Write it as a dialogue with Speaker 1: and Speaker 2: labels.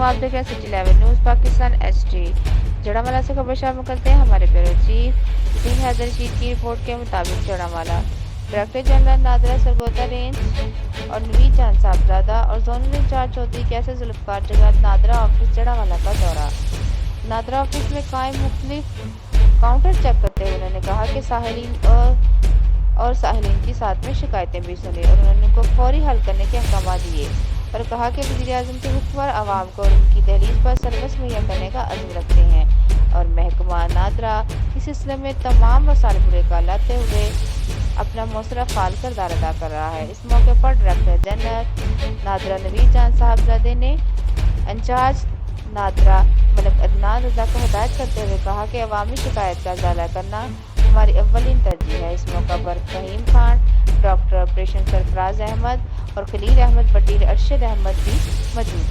Speaker 1: आप देख रहे हैं सिटी 11 न्यूज़ पाकिस्तान HD। जड़ामाला से खबर शामिल करते हैं हमारे ब्यूरो चीफ सिंह हैदर शीर की रिपोर्ट के मुताबिक जड़ामाला director general NADRA Sargodha range और नवीद जान साहबजादा और जोनल इंचार्ज चौधरी कैसे जुल्फकार जगह नादरा ऑफिस जड़ामाला का दौरा। नादरा ऑफिस में कायम मुख्तलिफ काउंटर चेक करते हुए उन्होंने कहा कि साहिलीन की साथ में शिकायतें भी सुनी और उन्होंने उनको फौरी हल करने के अहकाम दिए और कहा कि वज़ीर-ए-आज़म के हुक्म पर आवाम को उनकी दहलीज पर सर्विस मुहैया करने का अज़्म रखते हैं और महकमा नादरा इस सिलसिले में तमाम वसाइल पुरे लाते हुए अपना मौसरा फ़ाल किरदार अदा कर रहा है। इस मौके पर डायरेक्टर जनरल नादरा नवीद जान साहबजादे ने इंचार्ज नादरा मलिक अदनान रजा को हिदायत करते हुए कहा कि अवामी शिकायत का इजाला करना हमारी अव्वलीन तरजीह है। इस मौका पर फहीम खान, डॉक्टर ऑपरेशन सरफराज अहमद और खलील अहमद बटीर अरशद अहमद भी मौजूद।